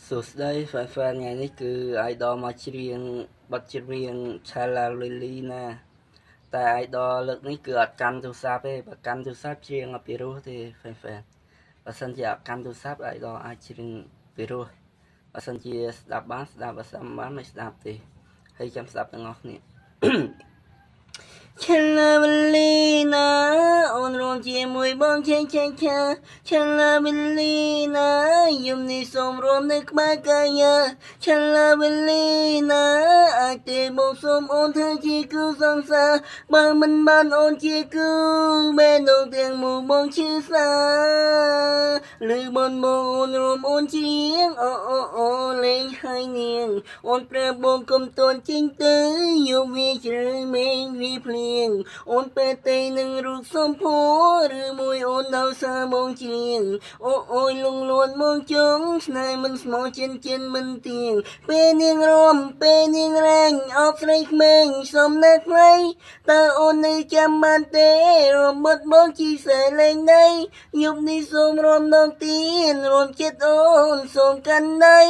សួស្តីហ្វ្វេនថ្ងៃនេះគឺ idol មកច្រៀងបទចម្រៀង Chala Lily ណាតែ idol លើកនេះគឺអត់កាន់ទូរស័ព្ទទេបើកាន់ទូរស័ព្ទច្រៀងអត់ពីរោះទេហ្វ្វេនបើសិនជាអត់កាន់ទូរស័ព្ទ idol អាចច្រៀងពីរោះបើសិនជាស្ដាប់បានស្ដាប់បើស្ដាប់បានមិនស្ដាប់ទេហើយចាំស្ដាប់ទាំងអស់គ្នា Chala Lily ណាអូនរួមជាមួយបងឆេងឆេងឆា Chala Lily ណាយំនេះសូមរួមនៅក្បែរកាយា Chala Lily ណាអាចទេបងសូមអូនធ្វើជាគូសង្សារបើមិនបានអូនជាគូបែរនោះទាំងមូលបងឈឺសាឬបងអូនរួមអូនជាងអូលេងហើយនាងអូនប្រាប់បងកុំតន់ចេញទៅយកវាជ្រើមេងវាភ្លៀងអូនពេលទេនឹងរូបសំភួរឬមួយអូនដល់សាបងជ្រៀងអូយលងលួនមកចង់ស្នេហ៍មិនស្មោះចិនមិនទៀងពេលនាងរំពេលនាងរែងអបស្រីក្មេងសំណាក់ថ្លៃតើអូននៅចាំបានទេរំបត់បងជីសែលេងដីយប់នេះសូមរំដងទៀនរំចិត្តអូនសូមកាន់ដៃ